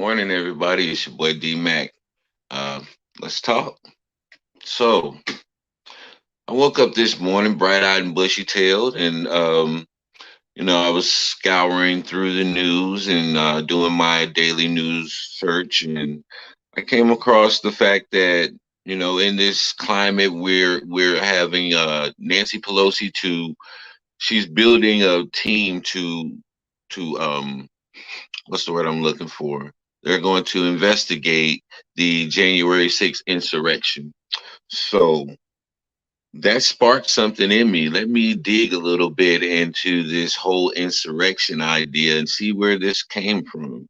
morning, everybody. It's your boy D Mac. Uh, let's talk. So, I woke up this morning bright-eyed and bushy-tailed, and I was scouring through the news and doing my daily news search, and I came across the fact that in this climate, we're having Nancy Pelosi to she's building a team to what's the word I'm looking for? They're going to investigate the January 6th insurrection. So that sparked something in me. Let me dig a little bit into this whole insurrection idea and see where this came from.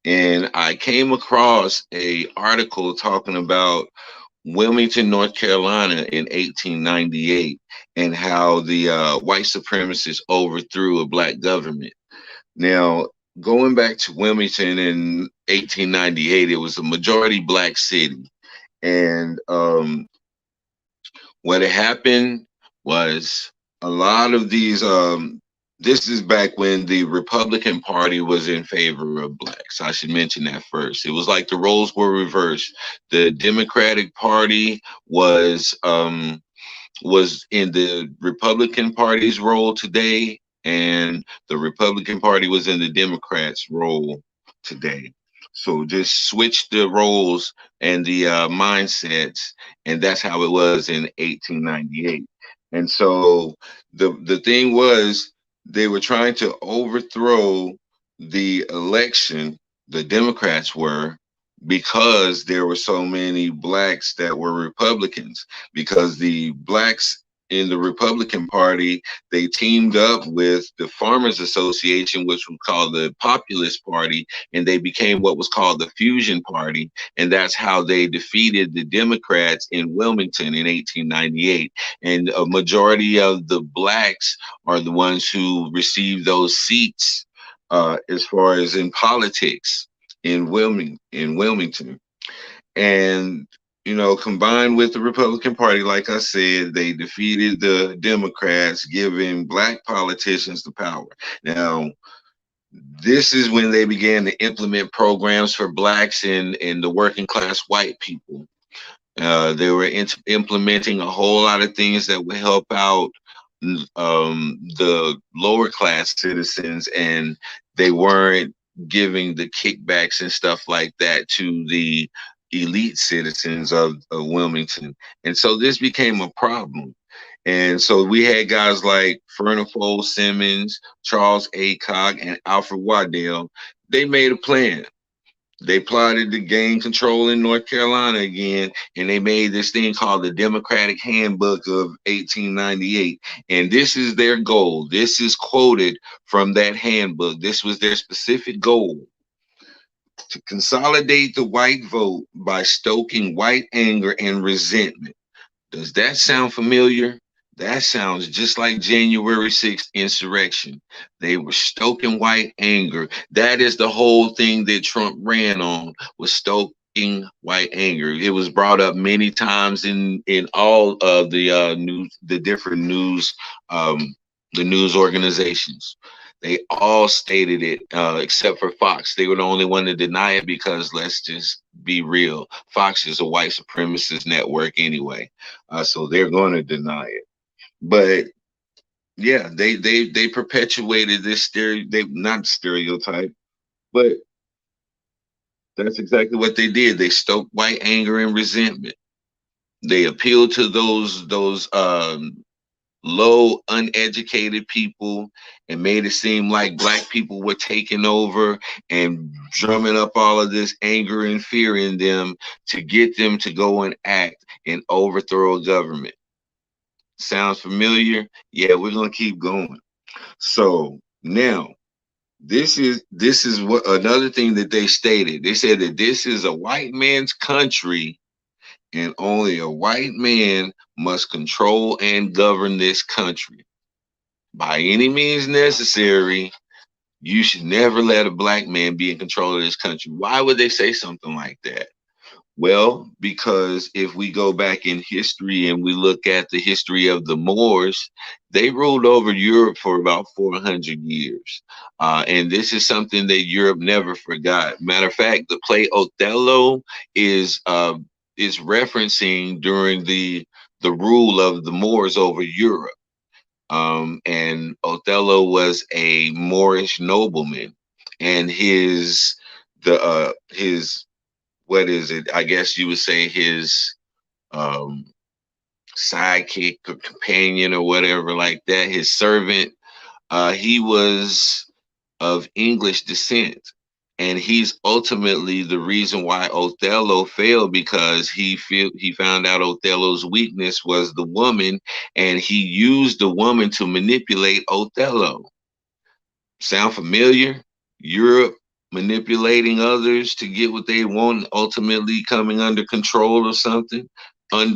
And I came across a article talking about Wilmington, North Carolina in 1898 and how the white supremacists overthrew a black government. Now, going back to Wilmington in 1898, it was a majority black city. And what had happened was a lot of these, this is back when the Republican Party was in favor of blacks. I should mention that first. It was like the roles were reversed. The Democratic Party was in the Republican Party's role today, and the Republican Party was in the Democrats' role today. So just switch the roles and the mindsets, and that's how it was in 1898. And so the thing was, they were trying to overthrow the election. The Democrats were, because there were so many blacks that were Republicans, because the blacks in the Republican Party, they teamed up with the Farmers Association, which was called the Populist Party, and they became what was called the Fusion Party. And that's how they defeated the Democrats in Wilmington in 1898. And a majority of the blacks are the ones who received those seats as far as in politics in Wilmington. And combined with the Republican Party, like I said, they defeated the Democrats, giving black politicians the power. Now, this is when they began to implement programs for blacks and the working class white people. They were implementing a whole lot of things that would help out the lower class citizens, and they weren't giving the kickbacks and stuff like that to the elite citizens of Wilmington. And so this became a problem. And so we had guys like Furnifold Simmons, Charles Aycock, and Alfred Waddell. They made a plan. They plotted to gain control in North Carolina again, and they made this thing called the Democratic Handbook of 1898. And this is their goal. This is quoted from that handbook. This was their specific goal: to consolidate the white vote by stoking white anger and resentment. Does that sound familiar? That sounds just like January 6th insurrection. They were stoking white anger. That is the whole thing that Trump ran on, was stoking white anger. It was brought up many times in all of the news, the different news, the news organizations. They all stated it, except for Fox. They were the only one to deny it because, let's just be real, Fox is a white supremacist network anyway, so they're going to deny it. But yeah, they perpetuated this they not stereotype, but that's exactly what they did. They stoked white anger and resentment. They appealed to those low, uneducated people and made it seem like black people were taking over and drumming up all of this anger and fear in them to get them to go and act and overthrow a government. Sounds familiar? Yeah, we're gonna keep going. So now this is what another thing that they stated. They said that this is a white man's country, and only a white man must control and govern this country. By any means necessary, you should never let a black man be in control of this country. Why would they say something like that? Well, because if we go back in history and we look at the history of the Moors, they ruled over Europe for about 400 years. And this is something that Europe never forgot. Matter of fact, the play Othello is referencing during the rule of the Moors over Europe. And Othello was a Moorish nobleman, and his what is it? I guess you would say his um, sidekick or companion or whatever like that. His servant. He was of English descent. And he's ultimately the reason why Othello failed, because he found out Othello's weakness was the woman, and he used the woman to manipulate Othello. Sound familiar? Europe manipulating others to get what they want, ultimately coming under control of something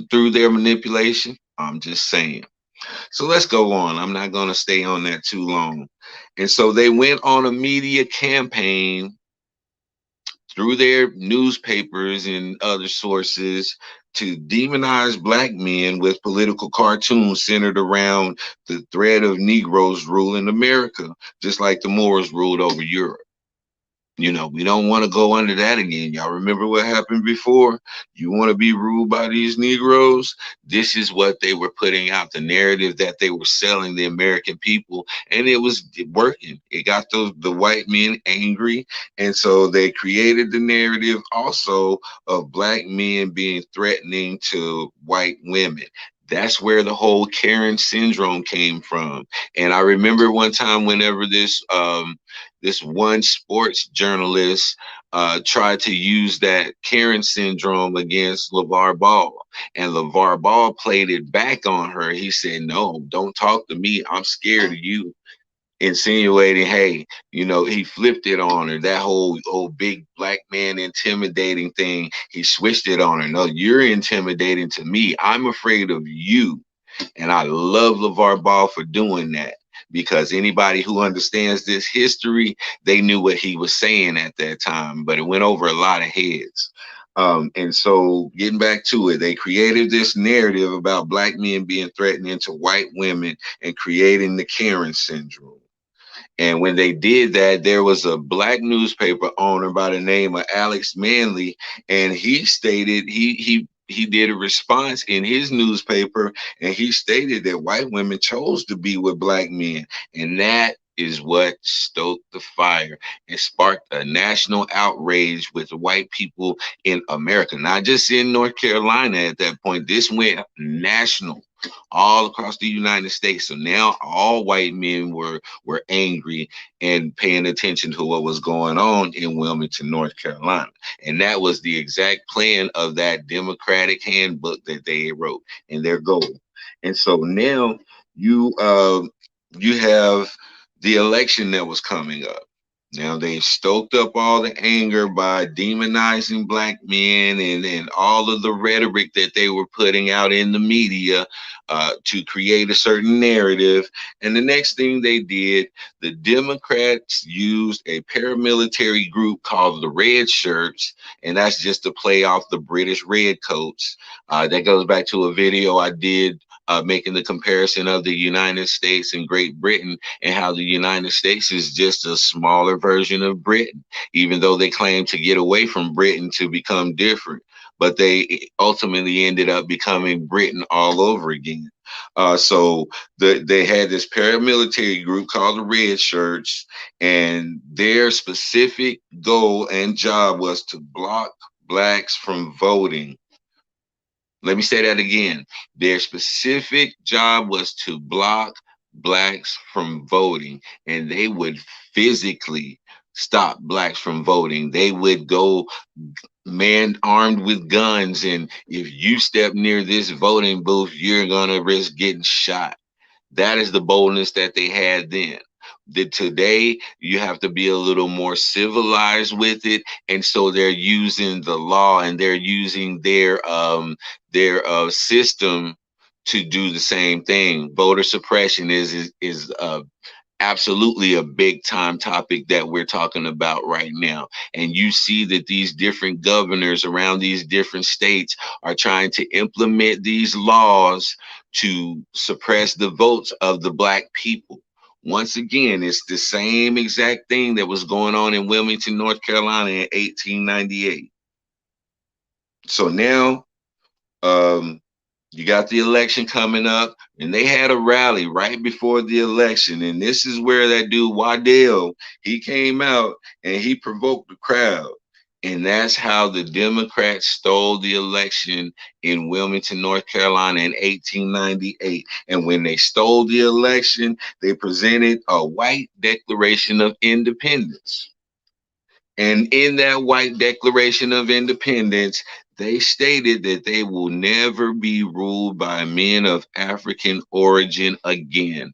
through their manipulation. I'm just saying. So let's go on. I'm not going to stay on that too long. And so they went on a media campaign through their newspapers and other sources to demonize black men with political cartoons centered around the threat of Negroes ruling America, just like the Moors ruled over Europe. You know, we don't want to go under that again. Y'all remember what happened before? You want to be ruled by these Negroes? This is what they were putting out, the narrative that they were selling the American people, and it was working. It got the white men angry, and so they created the narrative also of black men being threatening to white women. That's where the whole Karen syndrome came from. And I remember one time whenever this one sports journalist tried to use that Karen syndrome against LeVar Ball. And LeVar Ball played it back on her. He said, "No, don't talk to me. I'm scared of you." Insinuating, hey, he flipped it on her. That whole big black man intimidating thing, he switched it on her. No, you're intimidating to me. I'm afraid of you. And I love LeVar Ball for doing that, because anybody who understands this history, they knew what he was saying at that time, but it went over a lot of heads. And so getting back to it, they created this narrative about black men being threatening to white women and creating the Karen syndrome. And when they did that, there was a black newspaper owner by the name of Alex Manley, and he stated he did a response in his newspaper, and he stated that white women chose to be with black men, and that is what stoked the fire and sparked a national outrage with the white people in America, not just in North Carolina at that point. This went national all across the United States. So now all white men were angry and paying attention to what was going on in Wilmington, North Carolina. And that was the exact plan of that Democratic Handbook that they wrote and their goal. And so now you have the election that was coming up. Now they stoked up all the anger by demonizing black men and all of the rhetoric that they were putting out in the media to create a certain narrative. And the next thing they did, the Democrats used a paramilitary group called the Red Shirts, and that's just to play off the British Redcoats. That goes back to a video I did making the comparison of the United States and Great Britain, and how the United States is just a smaller version of Britain, even though they claim to get away from Britain to become different. But they ultimately ended up becoming Britain all over again. So they had this paramilitary group called the Red Shirts, and their specific goal and job was to block blacks from voting. Let me say that again. Their specific job was to block blacks from voting, and they would physically stop blacks from voting. They would go man armed with guns, and if you step near this voting booth, you're gonna risk getting shot. That is the boldness that they had then. That today you have to be a little more civilized with it, and so they're using the law and they're using their system to do the same thing. Voter suppression is absolutely a big time topic that we're talking about right now. And you see that these different governors around these different states are trying to implement these laws to suppress the votes of the black people. Once again, it's the same exact thing that was going on in Wilmington, North Carolina in 1898. So now, um, you got the election coming up, and they had a rally right before the election. And this is where that dude Waddell, he came out and he provoked the crowd. And that's how the Democrats stole the election in Wilmington, North Carolina in 1898. And when they stole the election, they presented a white Declaration of Independence. And in that white Declaration of Independence, they stated that they will never be ruled by men of African origin again.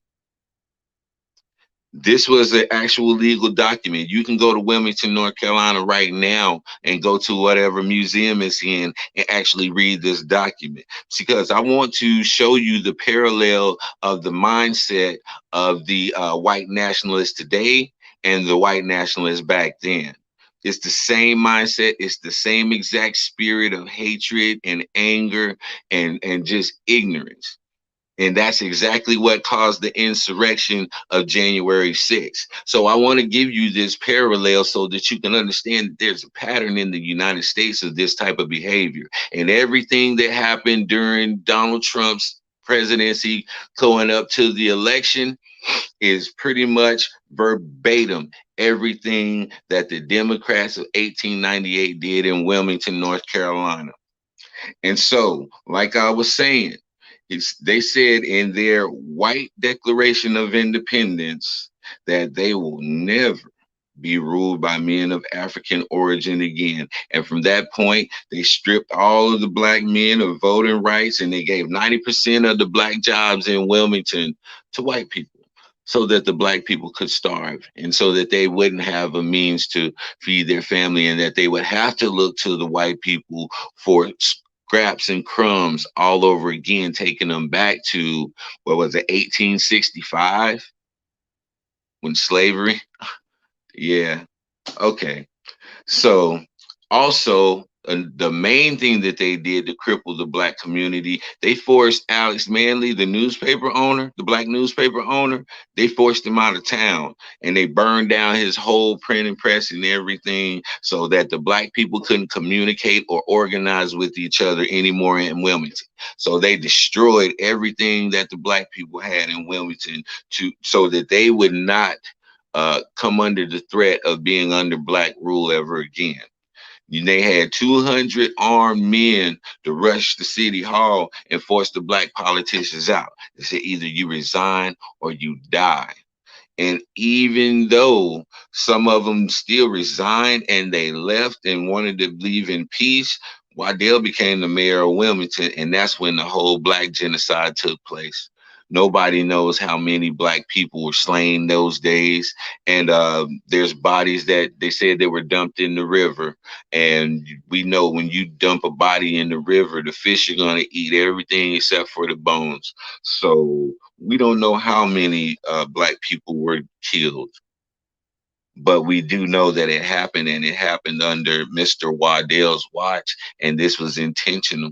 This was an actual legal document. You can go to Wilmington, North Carolina right now and go to whatever museum it's in and actually read this document. Because I want to show you the parallel of the mindset of the white nationalists today and the white nationalists back then. It's the same mindset. It's the same exact spirit of hatred and anger and just ignorance. And that's exactly what caused the insurrection of January 6th. So I want to give you this parallel so that you can understand that there's a pattern in the United States of this type of behavior. And everything that happened during Donald Trump's presidency going up to the election is pretty much verbatim everything that the Democrats of 1898 did in Wilmington, North Carolina. And so, like I was saying, they said in their white Declaration of Independence that they will never be ruled by men of African origin again. And from that point, they stripped all of the black men of voting rights, and they gave 90% of the black jobs in Wilmington to white people so that the black people could starve and so that they wouldn't have a means to feed their family, and that they would have to look to the white people for scraps and crumbs all over again, taking them back to, what was it, 1865, when slavery? Yeah. Okay. So also, the main thing that they did to cripple the black community, they forced Alex Manley, the newspaper owner, the black newspaper owner, they forced him out of town, and they burned down his whole printing press and everything so that the black people couldn't communicate or organize with each other anymore in Wilmington. So they destroyed everything that the black people had in Wilmington so that they would not come under the threat of being under black rule ever again. They had 200 armed men to rush the city hall and force the black politicians out. They said either you resign or you die. And even though some of them still resigned and they left and wanted to live in peace, Waddell became the mayor of Wilmington, and that's when the whole black genocide took place. Nobody knows how many black people were slain those days. And there's bodies that they said they were dumped in the river. And we know when you dump a body in the river, the fish are going to eat everything except for the bones. So we don't know how many black people were killed. But we do know that it happened, and it happened under Mr. Waddell's watch, and this was intentional.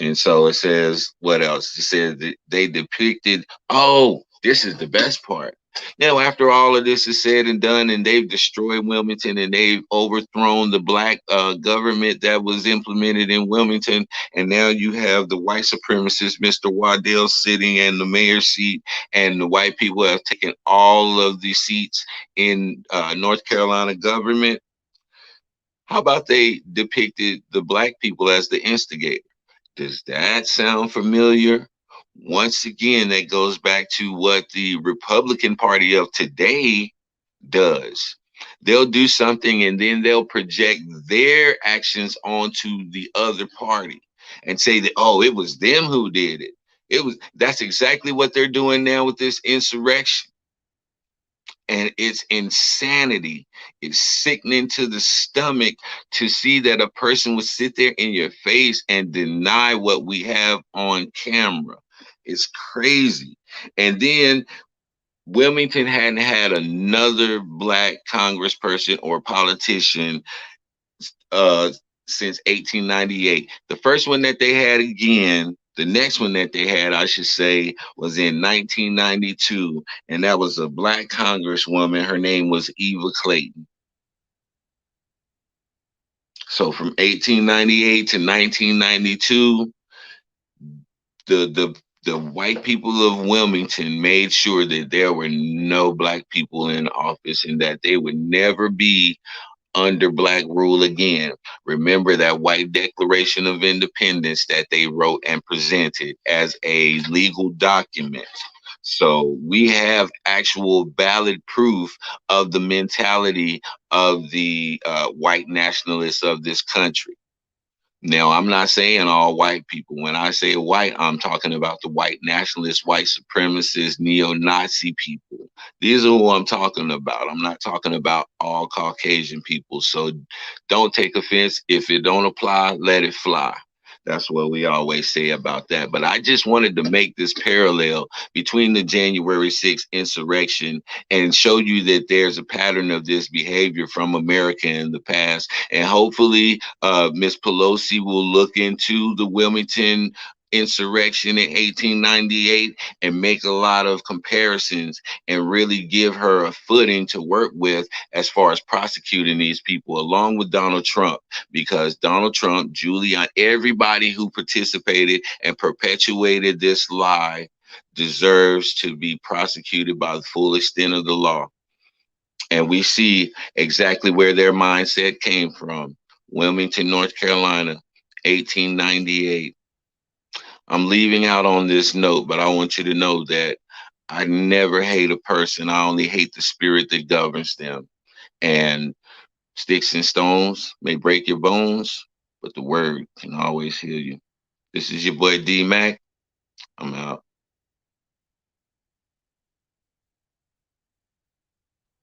And so it says, what else? It says that they depicted, oh, this is the best part. Now, after all of this is said and done, and they've destroyed Wilmington and they've overthrown the black government that was implemented in Wilmington, and now you have the white supremacist, Mr. Waddell, sitting in the mayor's seat, and the white people have taken all of the seats in North Carolina government. How about they depicted the black people as the instigator? Does that sound familiar? Once again, that goes back to what the Republican Party of today does. They'll do something and then they'll project their actions onto the other party and say that, oh, it was them who did it. That's exactly what they're doing now with this insurrection. And it's insanity. It's sickening to the stomach to see that a person would sit there in your face and deny what we have on camera. It's crazy. And then Wilmington hadn't had another black congressperson or politician uh, since 1898. The first one that they had again, the next one that they had, I should say, was in 1992, and that was a black congresswoman. Her name was Eva Clayton. So from 1898 to 1992, the white people of Wilmington made sure that there were no black people in office and that they would never be under black rule again. Remember that white Declaration of Independence that they wrote and presented as a legal document. So we have actual valid proof of the mentality of the white nationalists of this country. Now, I'm not saying all white people. When I say white, I'm talking about the white nationalists, white supremacists, neo-Nazi people. These are who I'm talking about. I'm not talking about all Caucasian people. So don't take offense. If it don't apply, let it fly. That's what we always say about that. But I just wanted to make this parallel between the January 6th insurrection and show you that there's a pattern of this behavior from America in the past. And hopefully, Miss Pelosi will look into the Wilmington insurrection in 1898 and make a lot of comparisons and really give her a footing to work with as far as prosecuting these people along with Donald Trump, because Donald Trump, Giuliani, everybody who participated and perpetuated this lie deserves to be prosecuted by the full extent of the law. And we see exactly where their mindset came from. Wilmington, North Carolina, 1898. I'm leaving out on this note, but I want you to know that I never hate a person. I only hate the spirit that governs them. And sticks and stones may break your bones, but the word can always heal you. This is your boy D Mac. I'm out.